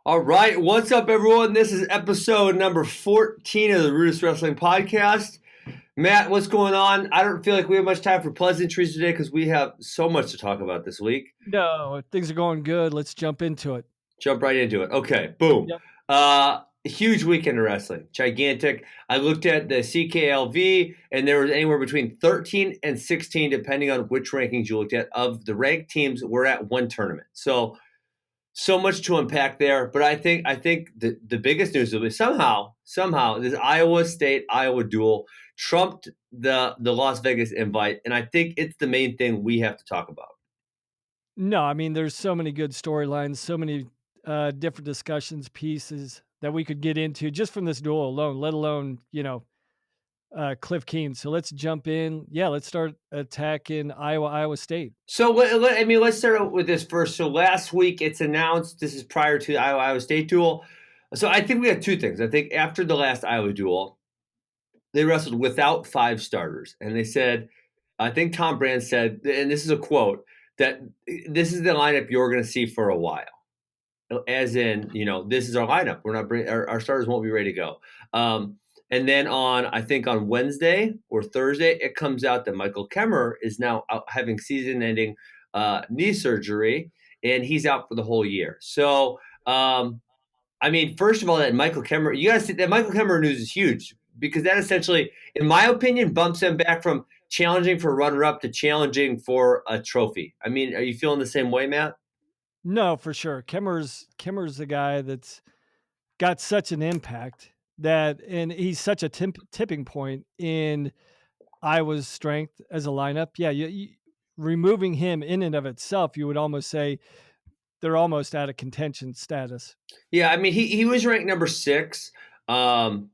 All right, what's up, everyone? This is episode number 14 of the RUDIS Wrestling Podcast. Matt, what's going on? I don't feel like we have much time for pleasantries today because we have so much to talk about this week. No, things are going good. Let's jump into it. Jump right into it. Okay, boom. Yep. A huge weekend of wrestling, gigantic. I looked at the CKLV, and there was anywhere between 13 and 16, depending on which rankings you looked at, of the ranked teams were at one tournament. So much to unpack there, but I think the biggest news will be somehow this Iowa State Iowa duel trumped the Las Vegas invite, and I think it's the main thing we have to talk about. No, I mean, there's so many good storylines, so many different discussions, pieces that we could get into just from this duel alone, let alone, Cliff Keen. So let's jump in. Yeah, let's start attacking Iowa State. So let's start out with this first. So last week it's announced, this is prior to the Iowa State duel. So I think we have two things. I think after the last Iowa duel, they wrestled without 5 starters, and they said, I think Tom Brand said, and this is a quote, that this is the lineup you're going to see for a while. As in, this is our lineup. We're not bringing our starters won't be ready to go. And then I think on Wednesday or Thursday, it comes out that Michael Kemerer is now out having season-ending knee surgery, and he's out for the whole year. So, first of all, that Michael Kemerer, you got to see that Michael Kemerer news is huge because that essentially, in my opinion, bumps him back from challenging for runner-up to challenging for a trophy. I mean, are you feeling the same way, Matt? No, for sure. Kemerer's the guy that's got such an impact and he's such a tipping point in Iowa's strength as a lineup. Yeah, you removing him in and of itself, you would almost say they're almost out of contention status. Yeah, I mean, he was ranked number 6. And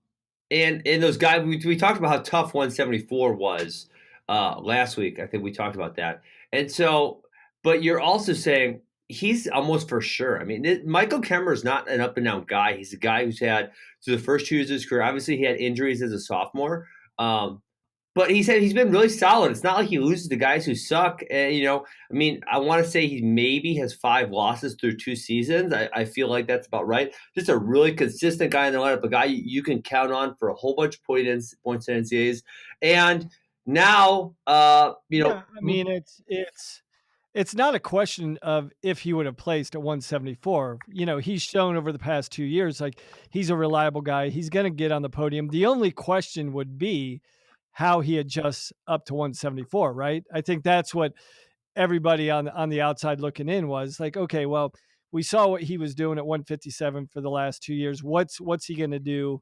those guys, we talked about how tough 174 was last week. I think we talked about that. And so, but you're also saying he's almost for sure. I mean, Michael Kemerer is not an up and down guy. He's a guy who's had through the first 2 years of his career. Obviously, he had injuries as a sophomore, but he said he's been really solid. It's not like he loses to guys who suck. And I want to say he maybe has 5 losses through 2 seasons. I feel like that's about right. Just a really consistent guy in the lineup, a guy you can count on for a whole bunch of points in NCAAs. And now, it's not a question of if he would have placed at 174. He's shown over the past 2 years, like he's a reliable guy. He's going to get on the podium. The only question would be how he adjusts up to 174, right? I think that's what everybody on the outside looking in was like, okay, well, we saw what he was doing at 157 for the last 2 years. What's he going to do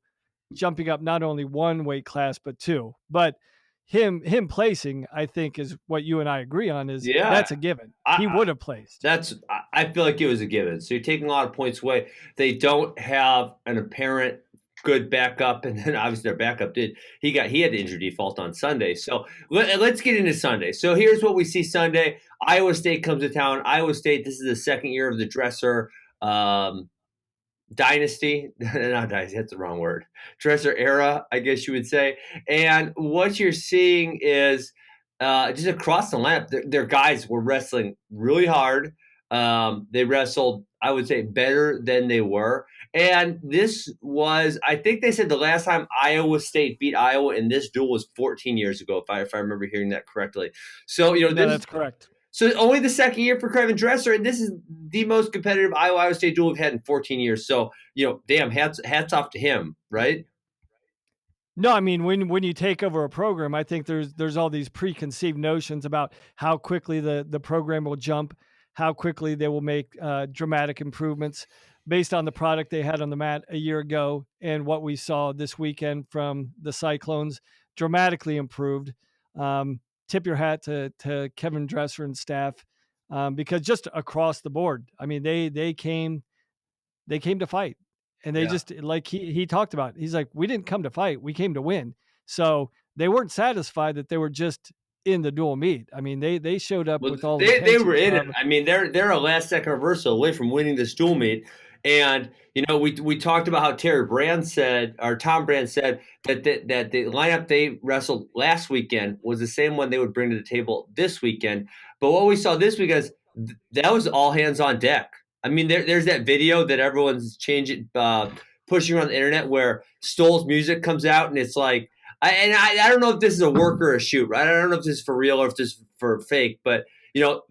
jumping up not only 1 weight class, but 2? But him placing, I think, is what you and I agree on is that's a given. He would have placed. I feel like it was a given. So you're taking a lot of points away. They don't have an apparent good backup, and then obviously their backup he had injury default on Sunday. So let's get into Sunday. So here's what we see Sunday. Iowa State comes to town. Iowa State, this is the second year of the Dresser dynasty. Not dynasty, that's the wrong word. Dresser era, I guess you would say. And what you're seeing is just across the lineup, their guys were wrestling really hard. They wrestled, I would say, better than they were. And this was, I think they said the last time Iowa State beat Iowa in this duel was 14 years ago, if I remember hearing that correctly. So, that's correct. So only the second year for Kevin Dresser, and this is the most competitive Iowa State duel we've had in 14 years. So, damn, hats off to him, right? No, I mean, when you take over a program, I think there's all these preconceived notions about how quickly the program will jump, how quickly they will make dramatic improvements based on the product they had on the mat a year ago and what we saw this weekend from the Cyclones, dramatically improved. Tip your hat to Kevin Dresser and staff because just across the board, I mean, they came to fight. And they just, like he talked about, he's like, we didn't come to fight. We came to win. So they weren't satisfied that they were just in the dual meet. I mean, they showed up with all they were in it. I mean, they're a last second reversal away from winning this dual meet. And we talked about how Tom Brand said that the lineup they wrestled last weekend was the same one they would bring to the table this weekend. But what we saw this weekend is that was all hands on deck. I mean, there's that video that everyone's pushing around the internet where Stoll's music comes out, and it's like, I don't know if this is a work or a shoot, right? I don't know if this is for real or if this is for fake, but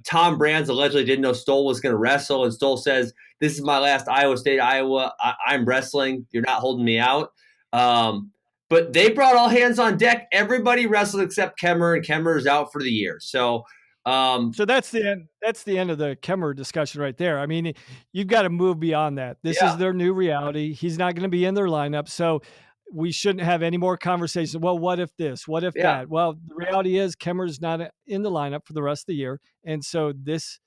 Tom Brands allegedly didn't know Stoll was going to wrestle, and Stoll says, "This is my last Iowa State, Iowa. I'm wrestling. You're not holding me out." But they brought all hands on deck. Everybody wrestled except Kemerer, and Kemerer is out for the year. So that's the end. That's the end of the Kemerer discussion right there. I mean, you've got to move beyond that. This is yeah, their new reality. He's not going to be in their lineup, so we shouldn't have any more conversations. Well, what if this? What if yeah. that? Well, the reality is Kemerer's not in the lineup for the rest of the year, and so this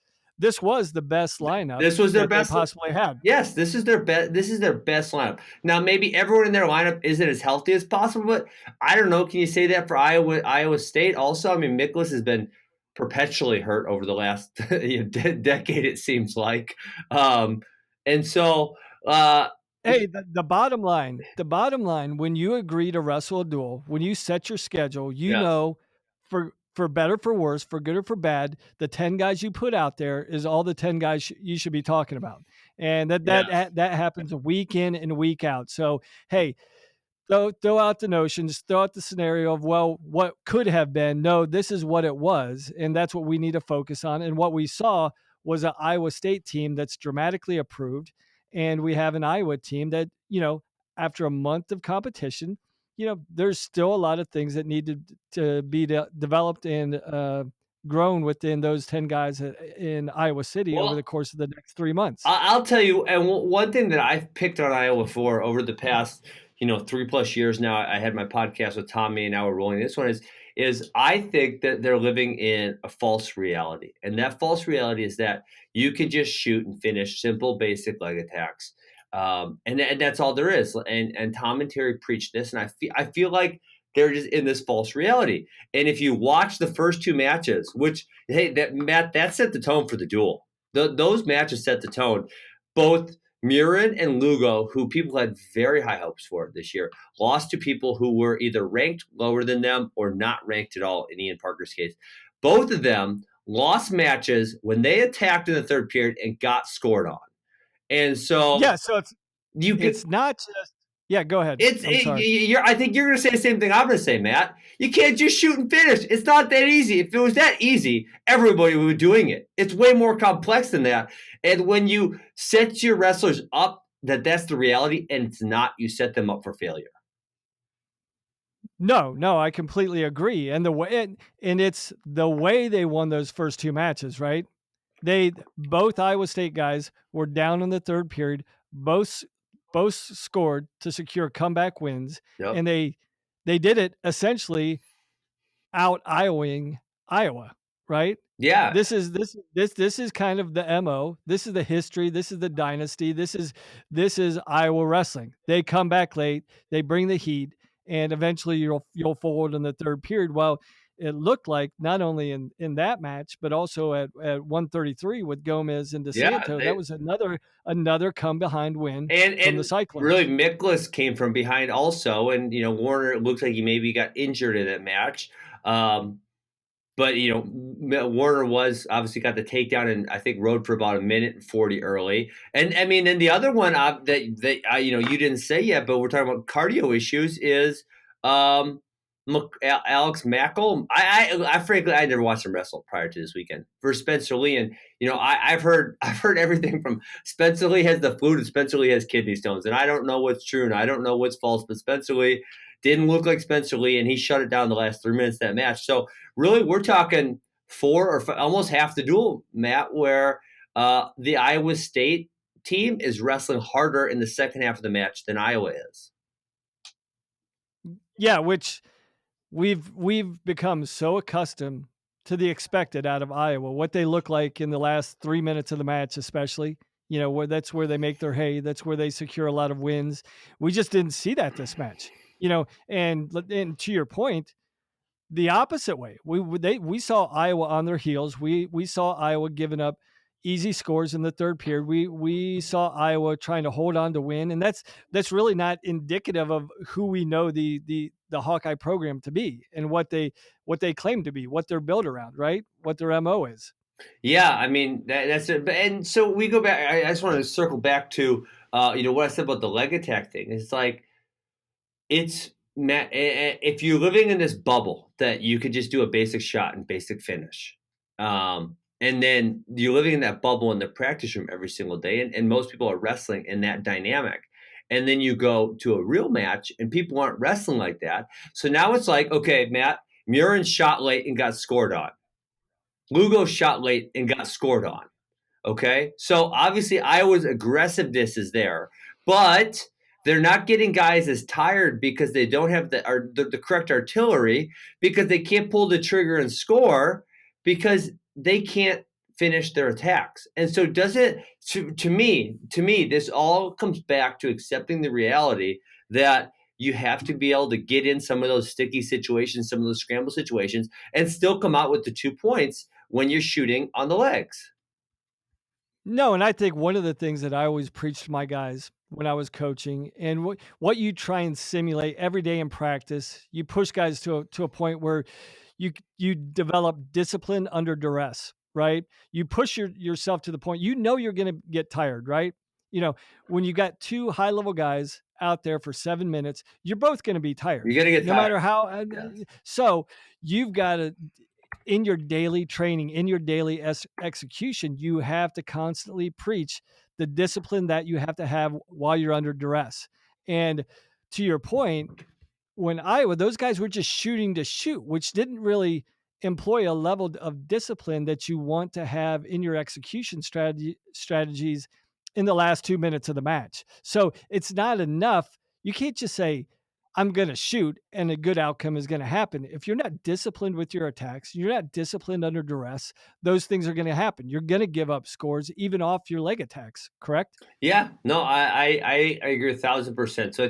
was the best lineup This was their that they best. possibly had. Yes, this is their best. This is their best lineup. Now, maybe everyone in their lineup isn't as healthy as possible, but I don't know. Can you say that for Iowa State? Also, I mean, Miklas has been perpetually hurt over the last decade. It seems like, and so Hey, the bottom line, when you agree to wrestle a duel, when you set your schedule, yes, for better, for worse, for good or for bad, the 10 guys you put out there is all the 10 guys you should be talking about. And yes. that happens week in and week out. So, hey, throw out the notions, throw out the scenario of, well, what could have been. No, this is what it was, and that's what we need to focus on. And what we saw was an Iowa State team that's dramatically improved, and we have an Iowa team that, after a month of competition, there's still a lot of things that need to be developed and grown within those 10 guys in Iowa City over the Well, course of the next 3 months. I'll tell you, and one thing that I've picked on Iowa for over the past, 3+ years now, I had my podcast with Tommy, and now we're rolling this one is I think that they're living in a false reality, and that false reality is that you can just shoot and finish simple, basic leg attacks, and that's all there is. And Tom and Terry preach this, and I feel like they're just in this false reality. And if you watch the first two matches, which hey, that set the tone for the duel. Those matches set the tone. Both Murin and Lugo, who people had very high hopes for this year, lost to people who were either ranked lower than them or not ranked at all in Ian Parker's case. Both of them lost matches when they attacked in the third period and got scored on. And so Yeah, so you could it's not just yeah, go ahead. I'm sorry. I think you're going to say the same thing I'm going to say, Matt. You can't just shoot and finish. It's not that easy. If it was that easy, everybody would be doing it. It's way more complex than that. And when you set your wrestlers up that's the reality, and it's not, you set them up for failure. No, I completely agree. And it's the way they won those first two matches, right? They both Iowa State guys were down in the third period, both both scored to secure comeback wins, Yep. and they did it essentially out Iowaing Iowa, right? Yeah. This is kind of the MO. This is the history. This is the dynasty. This is Iowa wrestling. They come back late. They bring the heat, and eventually you'll fold in the third period. Well, it looked like not only in that match, but also at 133 with Gomez and Yeah. DeSanto. That was another come behind win from the And really, Cyclones. Miklas came from behind also, and Warner, it looks like he maybe got injured in that match. Um, But Warner was obviously got the takedown and I think rode for about a minute and 40 early. And I mean, and the other one that you didn't say yet, but we're talking about cardio issues is um, Alex Mackel. I frankly I never watched him wrestle prior to this weekend for Spencer Lee, and I've heard everything from Spencer Lee has the flu to Spencer Lee has kidney stones, and I don't know what's true and I don't know what's false, but Spencer Lee didn't look like Spencer Lee, and he shut it down the last 3 minutes of that match. So really, we're talking almost half the duel, Matt, where the Iowa State team is wrestling harder in the second half of the match than Iowa is. Yeah, which we've become so accustomed to the expected out of Iowa, what they look like in the last 3 minutes of the match, especially. Where that's where they make their hay. That's where they secure a lot of wins. We just didn't see that this match. And to your point, the opposite way. We saw Iowa on their heels. We saw Iowa giving up easy scores in the third period. We saw Iowa trying to hold on to win, and that's really not indicative of who we know the Hawkeye program to be and what they claim to be, what they're built around, right? What their MO is. Yeah, I mean that's it. And so we go back. I just want to circle back to what I said about the leg attack thing. It's like it's if you're living in this bubble that you could just do a basic shot and basic finish, and then you're living in that bubble in the practice room every single day, and most people are wrestling in that dynamic. And then you go to a real match, and people aren't wrestling like that. So now it's like, okay, Matt, Murin shot late and got scored on. Lugo shot late and got scored on. Okay. So obviously Iowa's aggressiveness is there, but they're not getting guys as tired because they don't have the correct artillery, because they can't pull the trigger and score because they can't finish their attacks. And so does it to me, this all comes back to accepting the reality that you have to be able to get in some of those sticky situations, some of those scramble situations, and still come out with the 2 points when you're shooting on the legs. No, and I think one of the things that I always preach to my guys when I was coaching, and what you try and simulate every day in practice, you push guys to a point where you develop discipline under duress, right? You push yourself to the point you know you're going to get tired, right? You know, when you got two high level guys out there for 7 minutes, you're both going to be tired, You're gonna get no tired. matter how. Yes. So you've got to, in your daily training, in your daily execution, you have to constantly preach the discipline that you have to have while you're under duress. And to your point, when Iowa, those guys were just shooting to shoot, which didn't really employ a level of discipline that you want to have in your execution strategies in the last 2 minutes of the match. So it's not enough. You can't just say, I'm going to shoot and a good outcome is going to happen. If you're not disciplined with your attacks, you're not disciplined under duress, those things are going to happen. You're going to give up scores even off your leg attacks, correct? Yeah, no, I agree 1,000%. So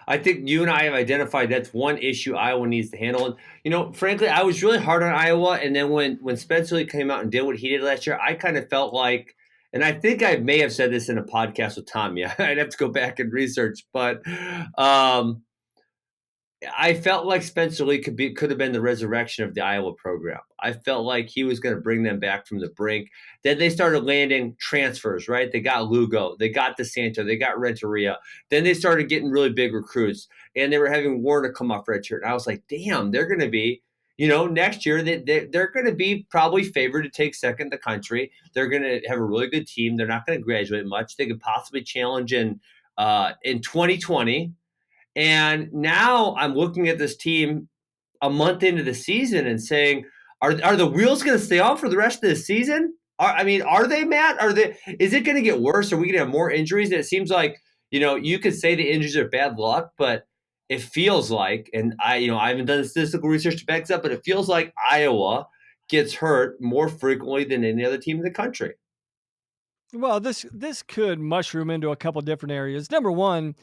I think you and I have identified that's one issue Iowa needs to handle. And frankly, I was really hard on Iowa, and then when Spencer Lee came out and did what he did last year, I kind of felt like, and I think I may have said this in a podcast with Tom. Yeah, I'd have to go back and research, but um, I felt like Spencer Lee could have been the resurrection of the Iowa program. I felt like he was going to bring them back from the brink. Then they started landing transfers, right? They got Lugo, they got DeSanto, they got Renteria. Then they started getting really big recruits, and they were having Warner come off redshirt. And I was like, damn, they're going to be, next year they're going to be probably favored to take second in the country. They're going to have a really good team. They're not going to graduate much. They could possibly challenge in 2020. And now I'm looking at this team a month into the season and saying, are the wheels going to stay on for the rest of the season? Are they, Matt? Are they? Is it going to get worse? Are we going to have more injuries? And it seems like you could say the injuries are bad luck, but it feels like, and I haven't done the statistical research to back this up, but it feels like Iowa gets hurt more frequently than any other team in the country. Well, this could mushroom into a couple different areas. Number one,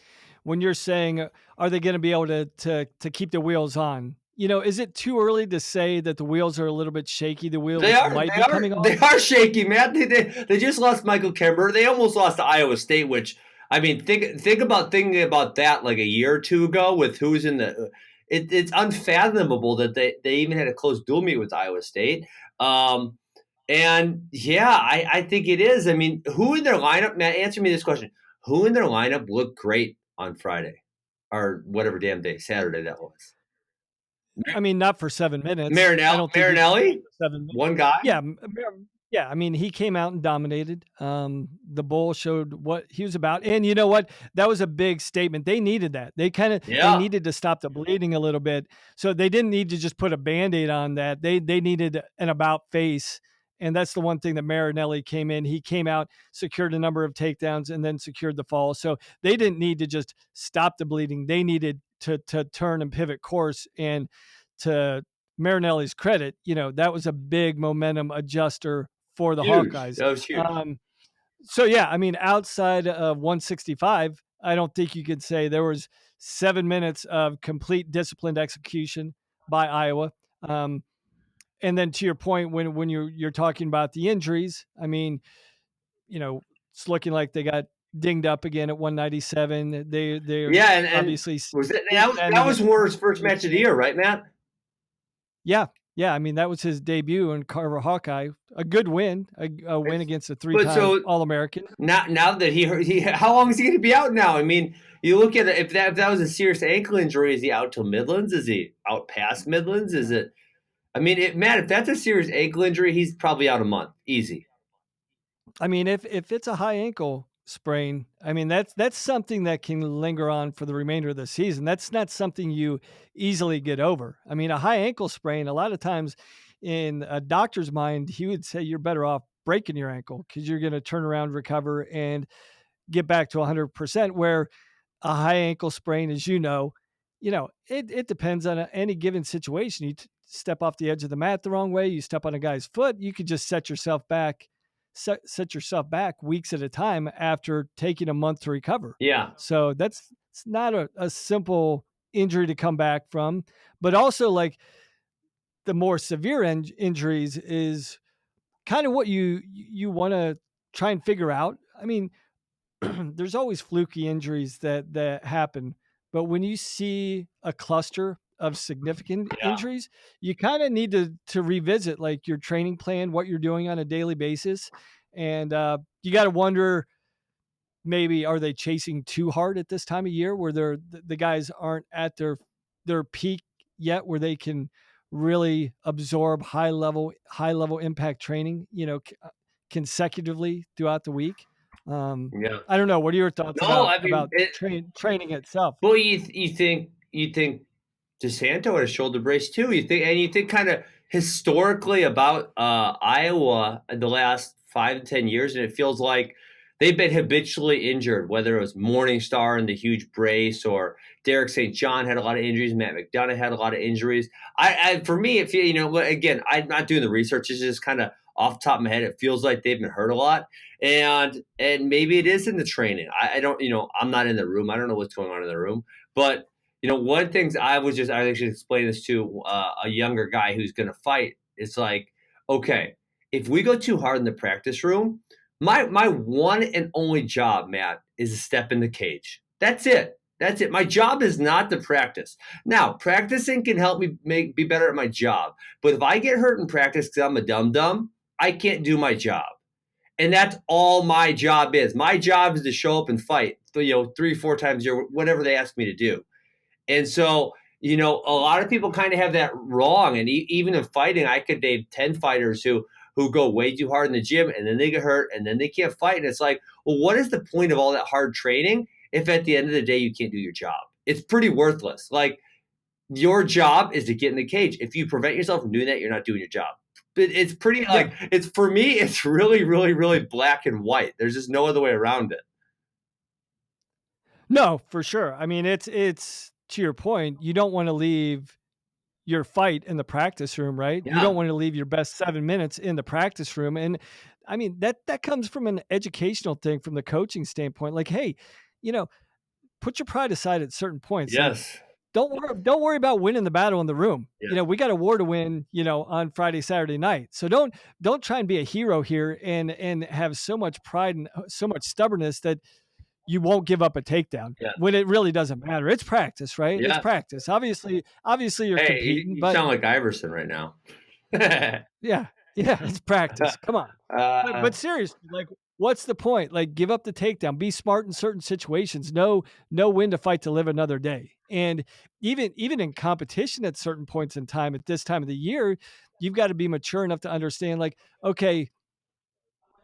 when you're saying, are they going to be able to keep the wheels on? Is it too early to say that the wheels are a little bit shaky? The They wheels are, might they be are, coming off. they are shaky, man. They just lost Michael Kemerer. They almost lost to Iowa State, which I mean, think about thinking about that like a year or two ago with who's in the. It's unfathomable that they even had a close dual meet with Iowa State. Um, and yeah, I think it is. I mean, who in their lineup? Matt, answer me this question: who in their lineup looked great on Friday, or whatever damn day, Saturday that was? I mean, not for 7 minutes. I Marinelli, don't think you can say Marinelli, for 7 minutes. one guy. Yeah, yeah. I mean, he came out and dominated. The Bull showed what he was about, and you know what? That was a big statement. They needed that. They Yeah. needed to stop the bleeding a little bit. So they didn't need to just put a Band-Aid on that. They needed an about face. And that's the one thing that Marinelli came in. He came out, secured a number of takedowns, and then secured the fall. So they didn't need to just stop the bleeding. They needed to turn and pivot course. And to Marinelli's credit, that was a big momentum adjuster for the Huge. Hawkeyes. That was huge. So yeah, I mean, outside of 165, I don't think you could say there was 7 minutes of complete disciplined execution by Iowa. And then to your point, when you're talking about the injuries, I mean, it's looking like they got dinged up again at 197. They're Yeah, and obviously was that standing that at was Warner's first match of the year, right, Matt? yeah. Yeah, I mean, that was his debut in Carver-Hawkeye. A good win, a win against a But three-time so All-American. now that how long is he going to be out now? I mean, you look at it, if that was a serious ankle injury, is he out till Midlands? Is he out past Midlands? Is it? I mean, Matt, if that's a serious ankle injury, he's probably out a month, easy. I mean, if it's a high ankle sprain, I mean, that's something that can linger on for the remainder of the season. That's not something you easily get over. I mean, a high ankle sprain, a lot of times in a doctor's mind, he would say you're better off breaking your ankle because you're going to turn around, recover, and get back to 100%. Where a high ankle sprain, as it depends on any given situation. Step off the edge of the mat the wrong way, you step on a guy's foot, you could just set yourself back weeks at a time after taking a month to recover. Yeah, So it's not a simple injury to come back from, but also like the more severe injuries is kind of what you want to try and figure out. I mean, there's always fluky injuries that happen, but when you see a cluster of significant yeah, injuries, you kind of need to revisit like your training plan, what you're doing on a daily basis, and you got to wonder, maybe are they chasing too hard at this time of year where the guys aren't at their peak yet, where they can really absorb high level impact training, consecutively throughout the week. yeah. I don't know. What are your thoughts No, about I mean, training itself? well, you think DeSanto had a shoulder brace too. You think kind of historically about Iowa in the last 5 to 10 years, and it feels like they've been habitually injured. Whether it was Morningstar and the huge brace, or Derek St. John had a lot of injuries, Matt McDonough had a lot of injuries. For me, if again, I'm not doing the research. It's just kind of off the top of my head. It feels like they've been hurt a lot, and maybe it is in the training. I don't, I'm not in the room. I don't know what's going on in the room, but one of the things I actually explain this to a younger guy who's going to fight. It's like, okay, if we go too hard in the practice room, my one and only job, Matt, is to step in the cage. That's it. That's it. My job is not to practice. Now, practicing can help me be better at my job, but if I get hurt in practice because I'm a dum dum, I can't do my job. And that's all my job is. My job is to show up and fight, 3, 4 times a year, whatever they ask me to do. And so, a lot of people kind of have that wrong. And even in fighting, I could name 10 fighters who go way too hard in the gym and then they get hurt and then they can't fight. And it's like, well, what is the point of all that hard training if at the end of the day you can't do your job? It's pretty worthless. Like, your job is to get in the cage. If you prevent yourself from doing that, you're not doing your job. But it's pretty Yeah. it's for me, it's really, really, really black and white. There's just no other way around it. No, for sure. I mean, it's to your point. You don't want to leave your fight in the practice room, right? You Yeah. don't want to leave your best 7 minutes in the practice room. And I mean, that comes from an educational thing, from the coaching standpoint. Like, hey, you know, put your pride aside at certain points. Like, Yes. don't worry about winning the battle in the room. Yes. We got a war to win, on Friday, Saturday night. So don't try and be a hero here and have so much pride and so much stubbornness that you won't give up a takedown Yeah. when it really doesn't matter. It's practice, right? It's Yeah. practice. Obviously you're Hey, competing, you but sound like Iverson right now. yeah, yeah, it's practice. Come on. But uh, seriously, like, what's the point? Like, give up the takedown. Be smart in certain situations. Know when to fight to live another day. And even in competition at certain points in time, at this time of the year, you've got to be mature enough to understand, like, okay,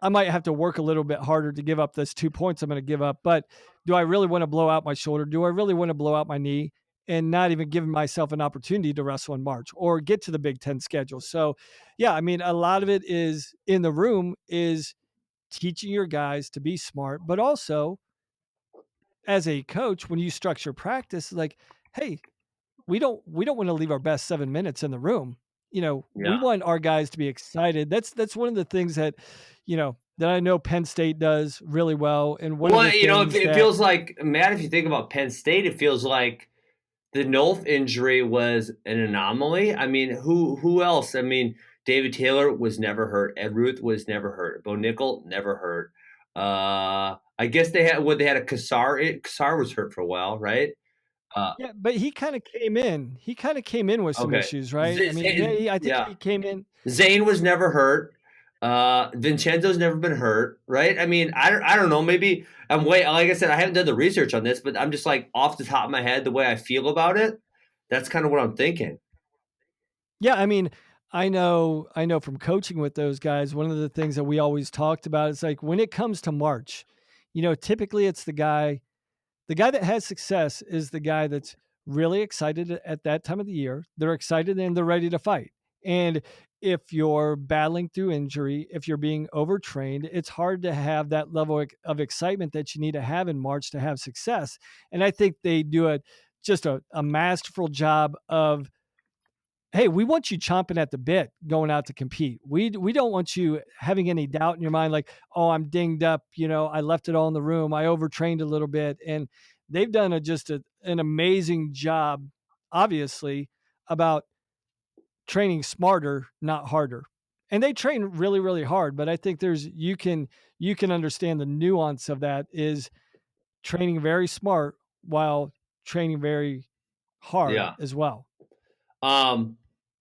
I might have to work a little bit harder to give up this 2 points I'm going to give up. But do I really want to blow out my shoulder? Do I really want to blow out my knee and not even giving myself an opportunity to wrestle in March or get to the Big Ten schedule? So, yeah, I mean, a lot of it is in the room is teaching your guys to be smart, but also as a coach, when you structure practice, like, hey, we don't want to leave our best 7 minutes in the room. We yeah. want our guys to be excited. That's one of the things that I know Penn State does really well. And one of Well, the things it that feels like, Matt, if you think about Penn State, it feels like the Nolf injury was an anomaly. I mean, who else? I mean, David Taylor was never hurt. Ed Ruth was never hurt. Bo Nickel never hurt. I guess they had a Kassar. Kassar was hurt for a while, right? Uh, Yeah, but he kind of came in. He kind of came in with some okay. issues, right? I mean, yeah, I think Yeah. he came in. Zane was never hurt. Vincenzo's never been hurt, right? I mean, I don't know. Maybe I'm way, like I said, I haven't done the research on this, but I'm just like off the top of my head, the way I feel about it. That's kind of what I'm thinking. Yeah, I mean, I know from coaching with those guys, one of the things that we always talked about is like when it comes to March, typically it's the guy that has success is the guy that's really excited at that time of the year. They're excited and they're ready to fight. And if you're battling through injury, if you're being overtrained, it's hard to have that level of excitement that you need to have in March to have success. And I think they do just a masterful job of, hey, we want you chomping at the bit going out to compete. We don't want you having any doubt in your mind, like, oh, I'm dinged up. I left it all in the room. I overtrained a little bit, and they've done an amazing job, obviously, about training smarter, not harder. And they train really, really hard. But I think you can understand the nuance of that is training very smart while training very hard Yeah. as well. Um,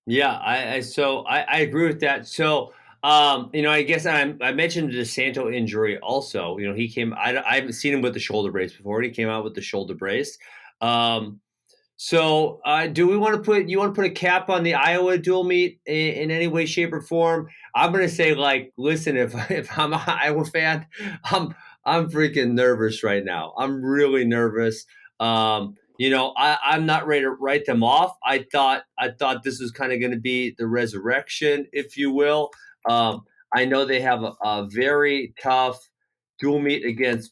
yeah, I agree with that. So, I guess I mentioned the DeSanto injury also. He came. I haven't seen him with the shoulder brace before, and he came out with the shoulder brace. Um, do we want to put you want to put a cap on the Iowa dual meet in any way, shape, or form? I'm gonna say, like, listen, if I'm an Iowa fan, I'm freaking nervous right now. I'm really nervous. I'm not ready to write them off. I thought this was kind of going to be the resurrection, if you will. I know they have a very tough dual meet against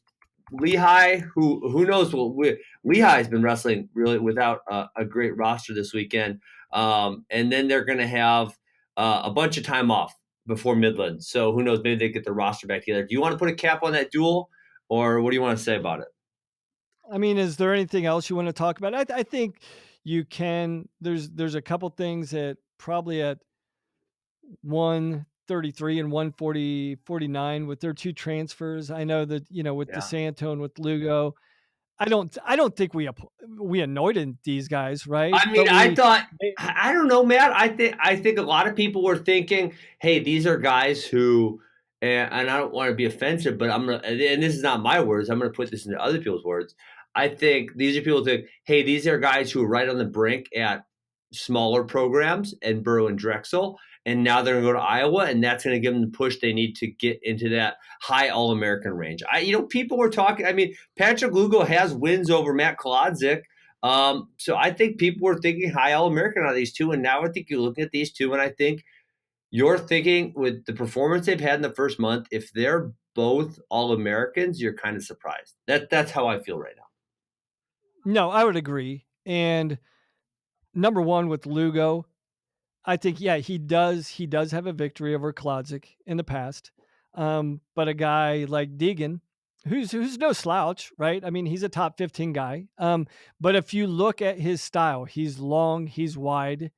Lehigh, who knows what Lehigh's been wrestling really without a great roster this weekend, and then they're going to have a bunch of time off before Midland. So who knows? Maybe they get the roster back together. Do you want to put a cap on that duel, or what do you want to say about it? I mean, is there anything else you want to talk about? I think you can. There's a couple things that probably at 133 and 149 with their two transfers. I know that with Yeah. DeSanto and with Lugo. I don't think we anointed these guys, right? I mean, But I thought they I don't know, Matt. I think a lot of people were thinking, "Hey, these are guys who," and I don't want to be offensive, but I'm gonna, and this is not my words. I'm gonna put this into other people's words. I think these are people who think, "Hey, these are guys who are right on the brink at smaller programs and Burrow and Drexel, and now they're gonna go to Iowa, and that's gonna give them the push they need to get into that high All American range." People were talking. I mean, Patrick Lugo has wins over Matt Kolodzik. So I think people were thinking high All American on these two, and now I think you're looking at these two, and I think you're thinking with the performance they've had in the first month, if they're both All Americans, you're kind of surprised. That's how I feel right now. No, I would agree. And number one with Lugo, I think, yeah, he does have a victory over Klodzik in the past. But a guy like Deegan, who's no slouch, right? I mean, he's a top 15 guy. But if you look at his style, he's long, he's wide,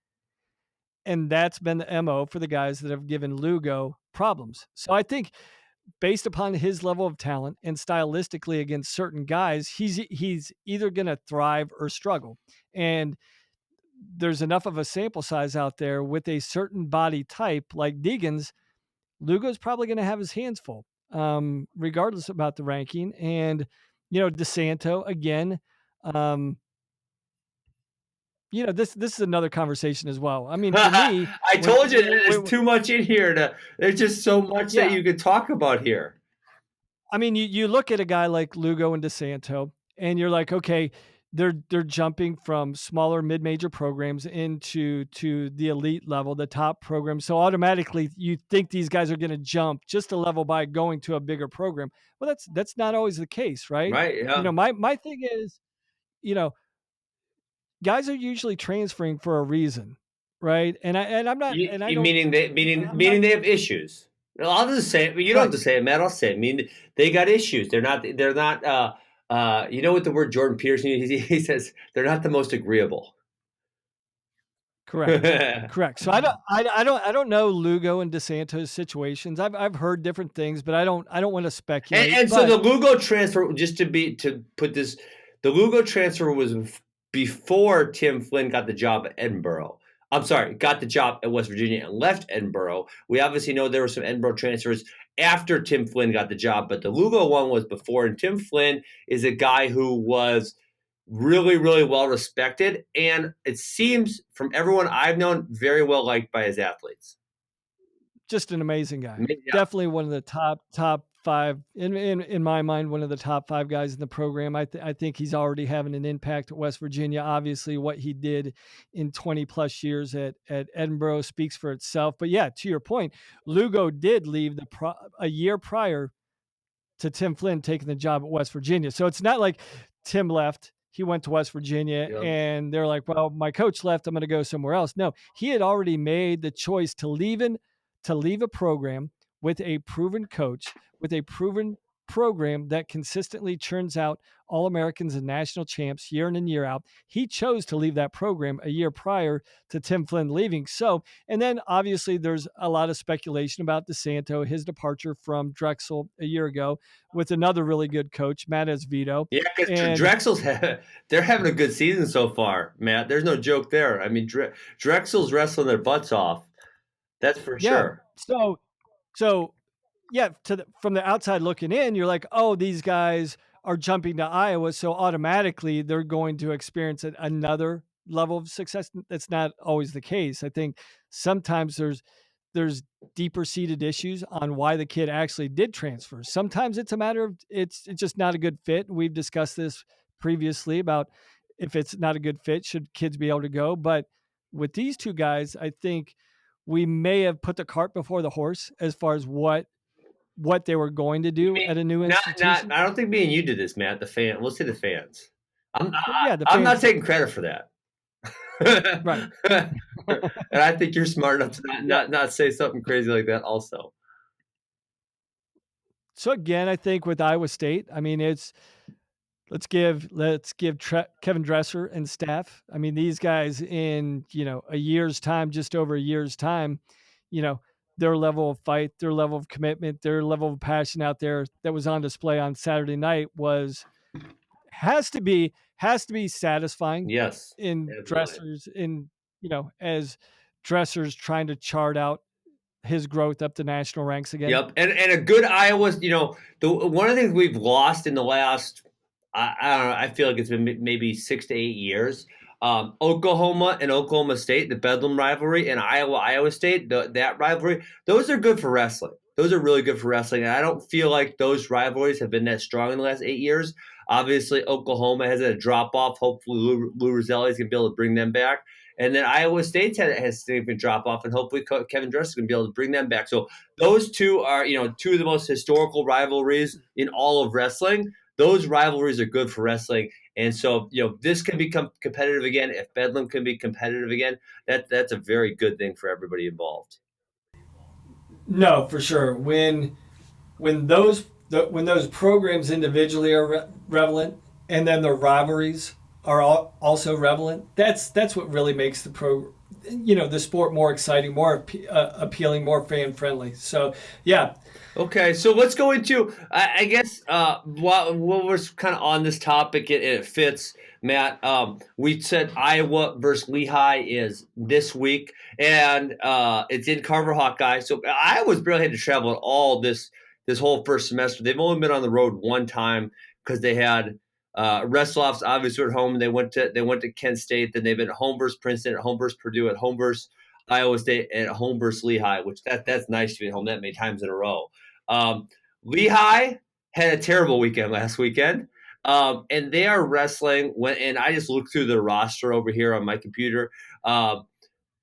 and that's been the MO for the guys that have given Lugo problems. So I think based upon his level of talent and stylistically against certain guys, he's either going to thrive or struggle. And there's enough of a sample size out there with a certain body type like Deegan's. Lugo's probably going to have his hands full, regardless about the ranking. And DeSanto again. Um, this is another conversation as well. I mean, for me, I when, told you there's when too much in here. There's just so much that yeah, you could talk about here. I mean, you look at a guy like Lugo and DeSanto, and you're like, okay, they're jumping from smaller mid-major programs to the elite level, the top program. So automatically, you think these guys are going to jump just a level by going to a bigger program. Well, that's not always the case, right? Right? Yeah. My thing is, you know, guys are usually transferring for a reason, right? And I'm not, and I don't, I'm not Meaning they have issues. I'll just say it. You don't have right. to say it, Matt. I'll say it. I mean, they got issues. They're not. What the word Jordan Peterson he says they're not the most agreeable. Correct. and Correct. So I don't know Lugo and DeSanto's situations. I've heard different things, but I don't want to speculate. and so But the Lugo transfer, just to put this, the Lugo transfer was before Tim Flynn got the job at Edinburgh. I'm sorry, got the job at West Virginia and left Edinburgh. We obviously know there were some Edinburgh transfers after Tim Flynn got the job, but the Lugo one was before. And Tim Flynn is a guy who was really, really well respected, and it seems from everyone I've known, very well liked by his athletes. Just an amazing guy. Yeah. Definitely one of the top 5 in my mind, one of the top 5 guys in the program. I think he's already having an impact at West Virginia. Obviously, what he did in 20 plus years at Edinburgh speaks for itself. But yeah, to your point, Lugo did leave a year prior to Tim Flynn taking the job at West Virginia. So it's not like Tim left, he went to West Virginia, Yep. and they're like, well, my coach left, I'm going to go somewhere else. No, he had already made the choice to leave a program with a proven coach, with a proven program that consistently churns out All-Americans and national champs year in and year out. He chose to leave that program a year prior to Tim Flynn leaving. So, and then obviously there's a lot of speculation about DeSanto, his departure from Drexel a year ago with another really good coach, Matt Esvito. Yeah, because Drexel's they're having a good season so far, Matt. There's no joke there. I mean, Drexel's wrestling their butts off. That's for sure. So yeah, from the outside looking in, you're like, oh, these guys are jumping to Iowa, so automatically they're going to experience another level of success. That's not always the case. I think sometimes there's deeper seated issues on why the kid actually did transfer. Sometimes it's a matter of it's just not a good fit. We've discussed this previously about if it's not a good fit, should kids be able to go? But with these two guys, I think we may have put the cart before the horse as far as what they were going to do at a new institution. I don't think me and you did this, Matt. We'll say the fans. I'm not did. taking credit for that. Right. And I think you're smart enough to not say something crazy like that also. So again, I think with Iowa State, I mean, let's give Kevin Dresser and staff. I mean, these guys in, a year's time, just over a year's time, their level of fight, their level of commitment, their level of passion out there that was on display on Saturday night has to be satisfying. Yes. In Dresser's as Dresser's trying to chart out his growth up to national ranks again. Yep. And a good Iowa, one of the things we've lost in the last, I don't know, I feel like it's been maybe 6 to 8 years. Oklahoma and Oklahoma State, the Bedlam rivalry, and Iowa State, that rivalry, those are good for wrestling. Those are really good for wrestling. And I don't feel like those rivalries have been that strong in the last 8 years. Obviously, Oklahoma has a drop off. Hopefully, Lou Roselli is going to be able to bring them back. And then Iowa State's has a significant drop off, and hopefully Kevin Dresser is going to be able to bring them back. So those two are, two of the most historical rivalries in all of wrestling. Those rivalries are good for wrestling. And so, this can become competitive again. If Bedlam can be competitive again, that's a very good thing for everybody involved. No, for sure. When those programs individually are relevant, and then the rivalries are also relevant, that's what really makes the sport more exciting, more appealing, more fan friendly. So yeah. Okay, so let's go into, I guess, while we're kind of on this topic, it fits, Matt. We said Iowa versus Lehigh is this week, and it's in Carver-Hawkeye. So Iowa's barely had to travel at all this whole first semester. They've only been on the road one time because they had wrestle-offs obviously at home. They went to Kent State, then they've been at home versus Princeton, at home versus Purdue, at home versus Iowa State, and at home versus Lehigh, which that's nice to be at home that many times in a row. Lehigh had a terrible weekend last weekend, and they are wrestling and I just looked through the roster over here on my computer.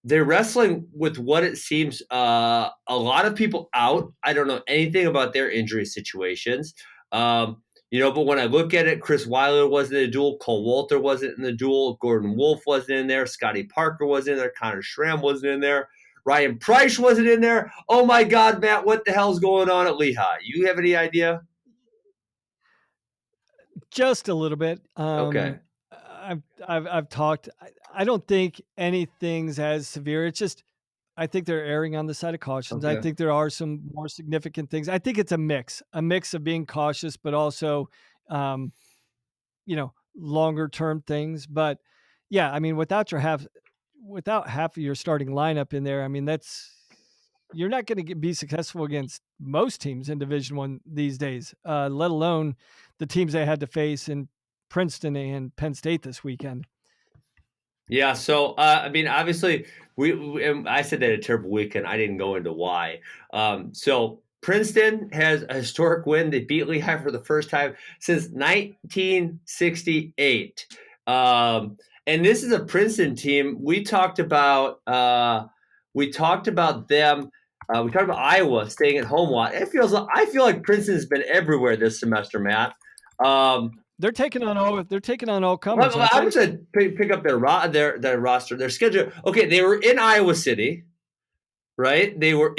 They're wrestling with what it seems a lot of people out. I don't know anything about their injury situations. But when I look at it, Chris Weiler wasn't in the duel. Cole Walter wasn't in the duel. Gordon Wolf wasn't in there. Scotty Parker wasn't in there. Connor Schramm wasn't in there. Ryan Price wasn't in there. Oh, my God, Matt, what the hell's going on at Lehigh? You have any idea? Just a little bit. Okay. I've talked. I don't think anything's as severe. It's just I think they're erring on the side of cautions. Okay. I think there are some more significant things. I think it's a mix of being cautious, but also, longer term things. But yeah, I mean, without half of your starting lineup in there, I mean, you're not going to be successful against most teams in Division One these days, let alone the teams they had to face in Princeton and Penn State this weekend. Yeah, so I mean, obviously, I said they had a terrible weekend. I didn't go into why. So Princeton has a historic win. They beat Lehigh for the first time since 1968. And this is a Princeton team. We talked about them. We talked about Iowa staying at home a lot. I feel like Princeton's been everywhere this semester, Matt. They're taking on all comers. Well, I'm just gonna pick up their roster, their schedule. Okay, they were in Iowa City, right? They were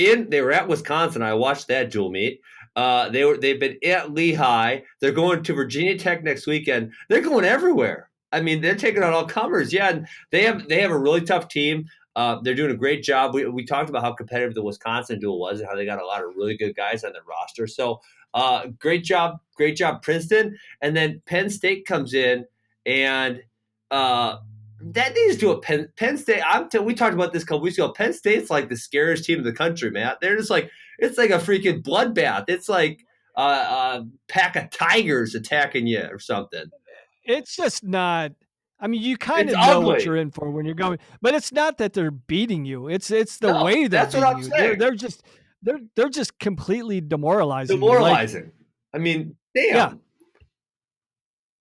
at Wisconsin. I watched that dual meet. They've been at Lehigh. They're going to Virginia Tech next weekend. They're going everywhere. I mean, they're taking on all comers. Yeah, and they have a really tough team. They're doing a great job. We talked about how competitive the Wisconsin duel was and how they got a lot of really good guys on their roster. So great job, Princeton. And then Penn State comes in, and that needs to do a Penn State. We talked about this a couple weeks ago. Penn State's like the scariest team in the country, man. They're just like, it's like a freaking bloodbath. It's like a pack of tigers attacking you or something. It's just not. I mean, you kind of know ugly. What you're in for when you're going, but it's not that they're beating you. It's the way that's what I'm saying. They're just completely demoralizing. Demoralizing. Like, I mean, damn. Yeah.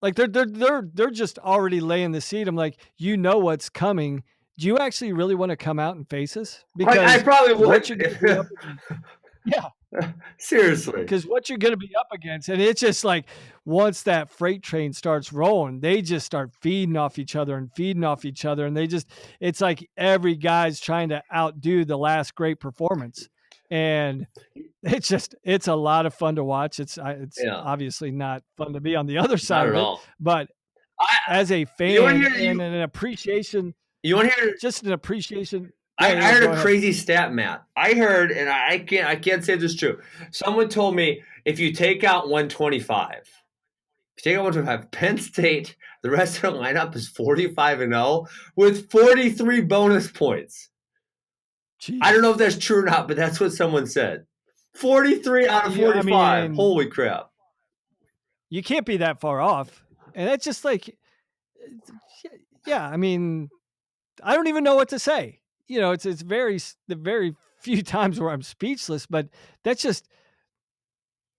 Like they're just already laying the seed. I'm like, you know what's coming. Do you actually really want to come out and face us? Because I probably would. Yeah. Seriously. Because what you're going to be up against, and it's just like once that freight train starts rolling, they just start feeding off each other. And it's like every guy's trying to outdo the last great performance. And it's a lot of fun to watch. It's obviously not fun to be on the other side of it, but as a fan and an appreciation, you want to hear just an appreciation. I heard a crazy stat, Matt. I heard, and I can't say this is true. Someone told me if you take out 125, Penn State, the rest of the lineup is 45-0 with 43 bonus points. Jeez. I don't know if that's true or not, but that's what someone said. 43 out of 45. I mean, holy crap. You can't be that far off. And that's just like, yeah, I mean, I don't even know what to say. You know, it's the very few times where I'm speechless, but that's just,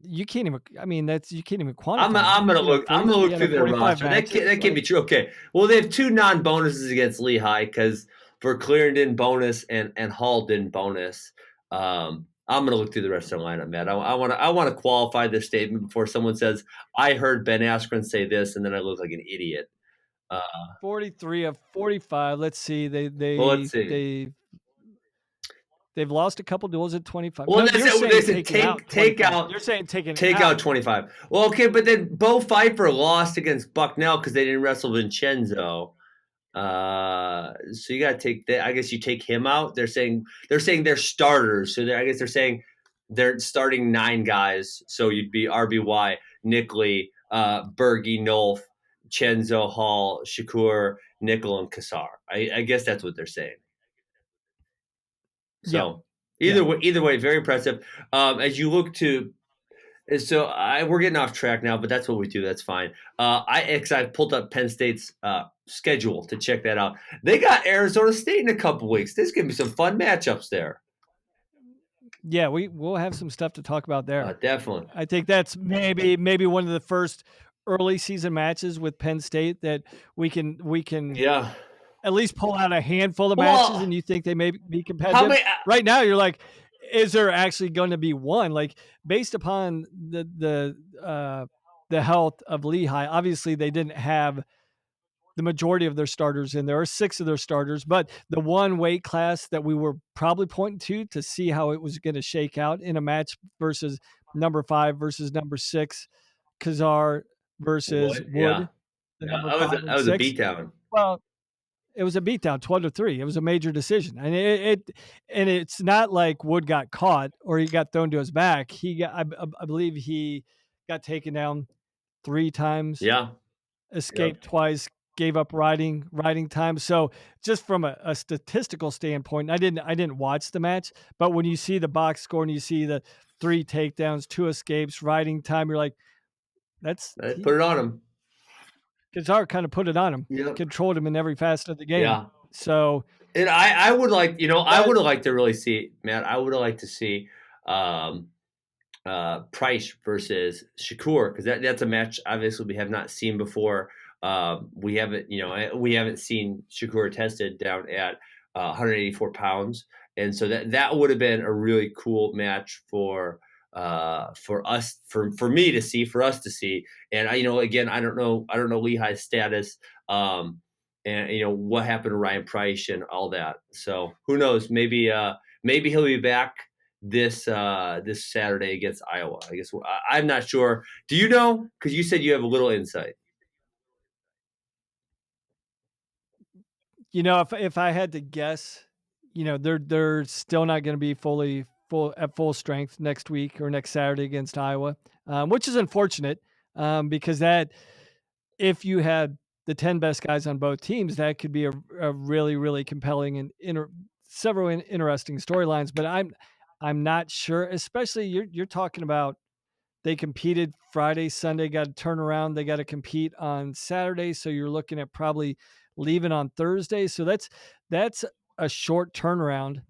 you can't even quantify. I'm gonna look through their roster. That can't be true. Okay. Well, they have 2 non-bonuses against Lehigh because for Clarendon bonus and Hall didn't bonus. I'm gonna look through the rest of the lineup, Matt. I want to qualify this statement before someone says I heard Ben Askren say this, and then I look like an idiot. 43 of 45. Let's see. Let's see. They've lost a couple duels at 25. Well, no, they said take out. You're saying take out 25. Well, okay, but then Bo Pfeiffer lost against Bucknell because they didn't wrestle Vincenzo. So you got to take that. I guess you take him out. They're saying they're starters. So I guess they're saying they're starting 9 guys. So you'd be RBY, Nickley, Berge, Nolf, Chenzo, Hall, Shakur, Nickel, and Kassar. I guess that's what they're saying. So either way, very impressive. As you look to, we're getting off track now, but that's what we do. That's fine. I pulled up Penn State's schedule to check that out. They got Arizona State in a couple weeks. There's gonna be some fun matchups there. Yeah, we'll have some stuff to talk about there. Definitely. I think that's maybe one of the first early season matches with Penn State that we can at least pull out a handful of matches, and you think they may be competitive. Right now, you're like, is there actually going to be one? Like, based upon the health of Lehigh, obviously they didn't have the majority of their starters in there, or 6 of their starters, but the one weight class that we were probably pointing to see how it was going to shake out in a match versus number 5 versus number 6, Kazar versus Wood. Yeah. That was a beatdown. Well, it was a beatdown, 12-3. It was a major decision, and it's not like Wood got caught or he got thrown to his back. I believe he got taken down 3 times. Yeah, escaped twice, gave up riding time. So just from a statistical standpoint, I didn't watch the match, but when you see the box score and you see the 3 takedowns, 2 escapes, riding time, you're like, that's Put it on him. Kazar kind of put it on him, Yep. controlled him in every facet of the game. Yeah. So And I would like, I that would have liked to really see, Matt, I would have liked to see um, Price versus Shakur, because that's a match obviously we have not seen before. We haven't seen Shakur tested down at 184 pounds, and so that would have been a really cool match for us, for me to see, for us to see. And again, I don't know Lehigh's status. And what happened to Ryan Price and all that. So who knows? Maybe he'll be back this Saturday against Iowa. I guess I'm not sure. Do you know? Because you said you have a little insight. if I had to guess, they're still not going to be full strength next week or next Saturday against Iowa, which is unfortunate, because that if you had the 10 best guys on both teams, that could be a really, really compelling and several interesting storylines. But I'm not sure, especially you're talking about they competed Friday, Sunday, got to turn around. They got to compete on Saturday. So you're looking at probably leaving on Thursday. So that's a short turnaround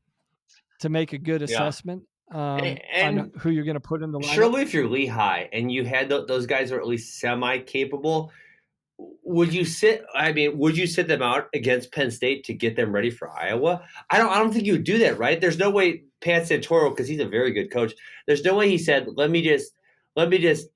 to make a good Yeah, assessment, on and who you're going to put in the lineup. surely if you're Lehigh and you had those guys are at least semi capable, would you sit them out against Penn State to get them ready for Iowa? I don't think you would do that, right? There's no way Pat Santoro, because he's a very good coach. There's no way he said, let me just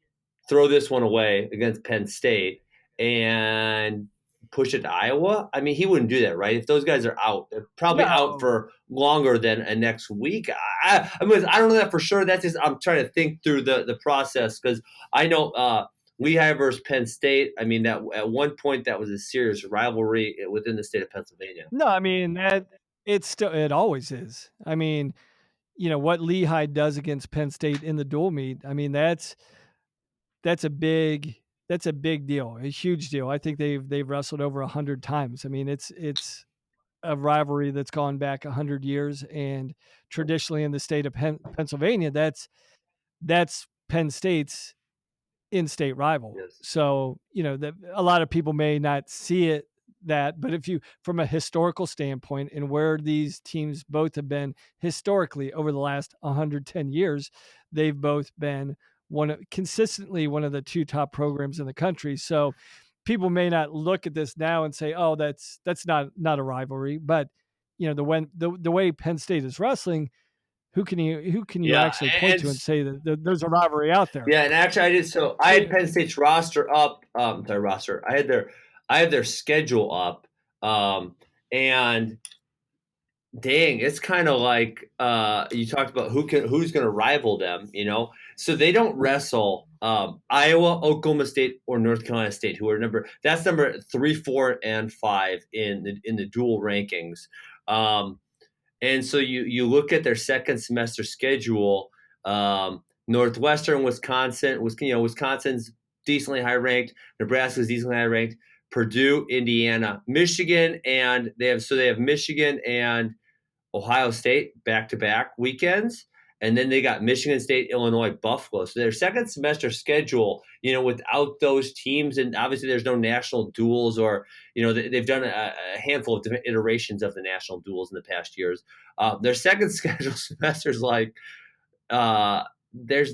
throw this one away against Penn State and push it to Iowa. I mean, he wouldn't do that, right? If those guys are out, they're probably out No, for longer than a next week. I don't know that for sure. That's just, I'm trying to think through the process, because I know Lehigh versus Penn State. I mean, that at one point that was a serious rivalry within the state of Pennsylvania. no, I mean that it always is. I mean, what Lehigh does against Penn State in the dual meet. I mean, that's a big that's a big deal, a huge deal. I think they've wrestled over 100 times. I mean, it's a rivalry that's gone back 100 years, and traditionally in the state of Pennsylvania, that's Penn State's in-state rival. Yes. So, that a lot of people may not see it that, but if you from a historical standpoint and where these teams both have been historically over the last 110 years, they've both been consistently one of the two top programs in the country. So people may not look at this now and say, "Oh, that's not a rivalry," but the way Penn State is wrestling, who can you Yeah, actually point and to and say that there's a rivalry out there? yeah, and actually, I did. So I So had Penn State's roster up. Sorry, roster. I had their schedule up. And dang, it's kind of like you talked about who's going to rival them. So they don't wrestle Iowa, Oklahoma State, or North Carolina State, who are number 3, 4, and 5 in the dual rankings. Um, and so you look at their second semester schedule. Northwestern Wisconsin Wisconsin's decently high ranked. Nebraska's decently high ranked. Purdue, Indiana, Michigan, and they have Michigan and Ohio State back to back weekends. And then they got Michigan State, Illinois, Buffalo. So their second semester schedule, without those teams, and obviously there's no national duels, or they've done a handful of different iterations of the national duels in the past years. Their second schedule semester is like there's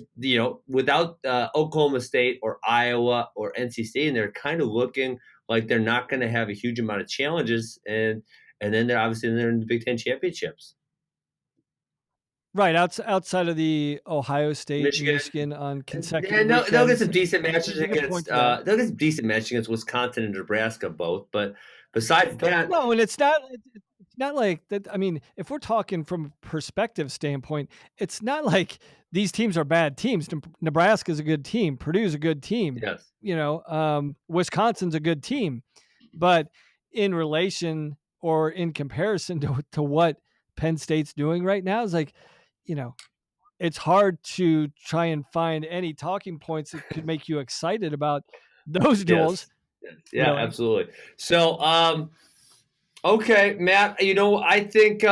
without Oklahoma State or Iowa or NC State, and they're kind of looking like they're not going to have a huge amount of challenges, and then they're in the Big Ten championships. right, outside of the Ohio State and Michigan, Michigan on yeah, consecutive no, they'll get weekends, some decent matches you could point against to that. Wisconsin and Nebraska both. But besides that, No, and it's not like that. I mean, if we're talking from a perspective standpoint, it's not like these teams are bad teams. Nebraska's a good team. Purdue's a good team. yes, Wisconsin's a good team. But in relation or in comparison to what Penn State's doing right now, is like, you know, it's hard to try and find any talking points that could make you excited about those duels. yes, Yeah, really. absolutely. So, okay, Matt, I think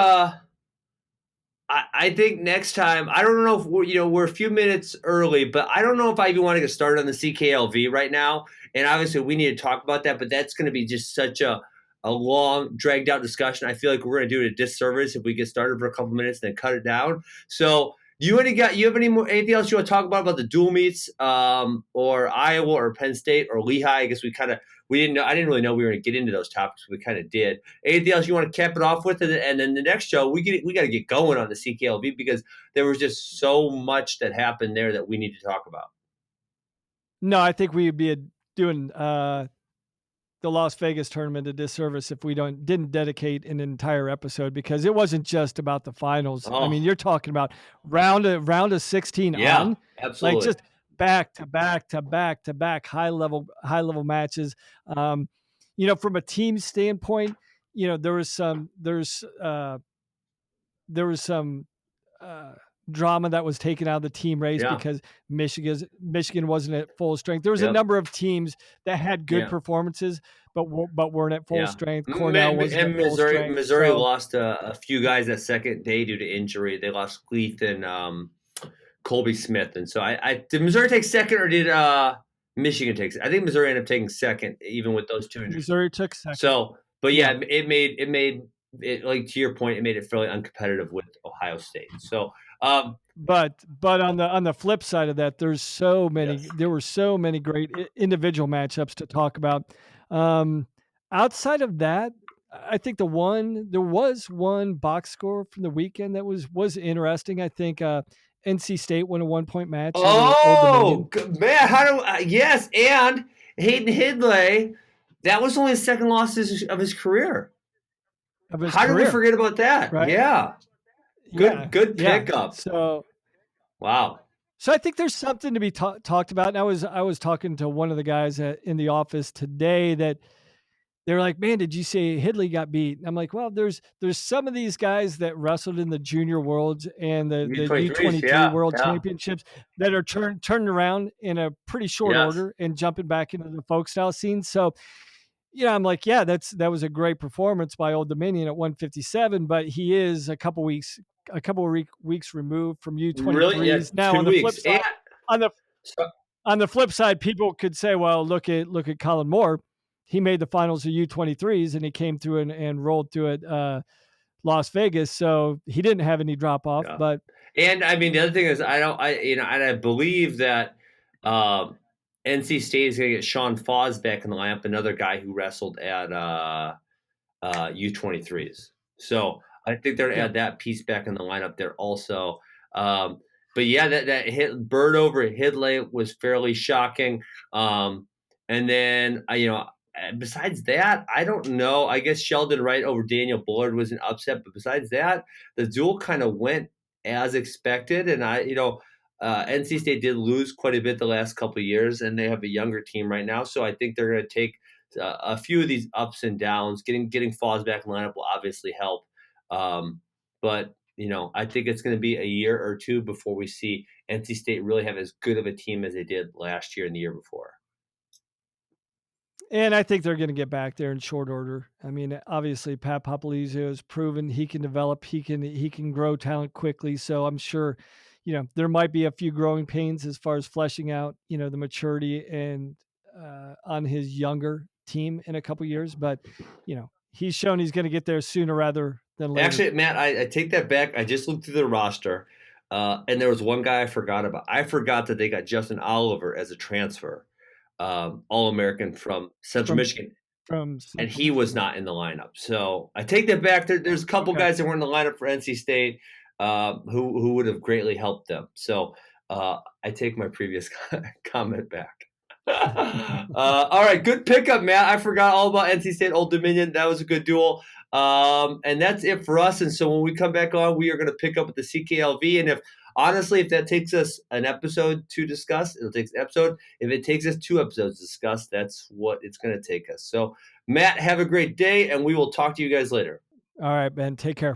I think next time, I don't know if we're a few minutes early, but I don't know if I even want to get started on the CKLV right now. And obviously, we need to talk about that, but that's going to be just such a long, dragged out discussion. I feel like we're going to do it a disservice if we get started for a couple minutes and then cut it down. So, you have anything else you want to talk about the dual meets, or Iowa or Penn State or Lehigh? I guess we didn't know. I didn't really know we were going to get into those topics. We kind of did. Anything else you want to cap it off with? And then the next show, we got to get going on the CKLV because there was just so much that happened there that we need to talk about. No, I think we'd be doing the Las Vegas tournament a disservice if we didn't dedicate an entire episode, because it wasn't just about the finals. I mean, Oh, you're talking about round of 16 yeah, on, like absolutely. just back to back to back to back high level matches. Um, from a team standpoint, there was some uh, drama that was taken out of the team race Yeah, because Michigan wasn't at full strength. There was a yep, number of teams that had good yeah, performances, but weren't at full yeah. strength. Cornell wasn't And at full Missouri, strength. Missouri So lost a few guys that second day due to injury. They lost Leith and Colby Smith, and so did Missouri take second or did Michigan take? I think Missouri ended up taking second, even with those two injuries. Missouri took second. So, but Yeah. yeah, it made it, like to your point, it made it fairly uncompetitive with Ohio State. So, But on the flip side of that, yes. there were so many great individual matchups to talk about. Um, Outside of that, I think there was one box score from the weekend that was interesting. I think NC State won a 1 point match over Old Dominion Man, yes, and Hayden Hidlay, that was only his second loss of his career. of his How did we career, forget about that? right? Yeah, Yeah, good yeah. pickup. Wow. So I think there's something to be talked about. And I was talking to one of the guys in the office today that they're like, "Man, did you say Hidley got beat?" And I'm like, "Well, there's some of these guys that wrestled in the junior worlds and the U23s, U23 yeah, world yeah, championships that are turning around in a pretty short yes. order and jumping back into the folk style scene." So, I'm like, "Yeah, that was a great performance by Old Dominion at 157, but he is a couple of weeks removed from Really? Yeah, U23s." Now, 2 weeks. And on the so, on the flip side, people could say, well, look at Colin Moore. He made the finals of U23s and he came through and rolled through at Las Vegas. So he didn't have any drop off. yeah. But And I mean, the other thing is, and I believe that NC State is going to get Sean Foz back in the lineup, another guy who wrestled at U23s. So I think they're going to yeah, add that piece back in the lineup there also. Um, but yeah, that hit bird over at Hidley was fairly shocking. And then besides that, I don't know. I guess Sheldon Wright over Daniel Bullard was an upset, but besides that, the duel kind of went as expected. And NC State did lose quite a bit the last couple of years, and they have a younger team right now. So I think they're going to take a few of these ups and downs. Getting Foz back in lineup will obviously help, but I think it's going to be a year or two before we see NC State really have as good of a team as they did last year and the year before. and I think they're going to get back there in short order. I mean, obviously, Pat Popalizio has proven he can develop, he can grow talent quickly. So I'm sure, there might be a few growing pains as far as fleshing out, the maturity and on his younger team in a couple years. But he's shown he's going to get there sooner rather than later. Actually, Matt, I take that back. I just looked through the roster, and there was one guy I forgot about. I forgot that they got Justin Oliver as a transfer, All American from Central from Michigan, from and Central he was Michigan. not in the lineup. So I take that back. There's a couple Okay. guys that weren't in the lineup for NC State who would have greatly helped them. So I take my previous comment back. All right, good pickup, Matt. I forgot all about NC State Old Dominion. That was a good duel. And that's it for us. And so when we come back on, we are going to pick up with the CKLV. And if that takes us an episode to discuss, it'll take an episode. If it takes us 2 episodes to discuss, that's what it's going to take us. So, Matt, have a great day, and we will talk to you guys later. All right, Ben. Take care.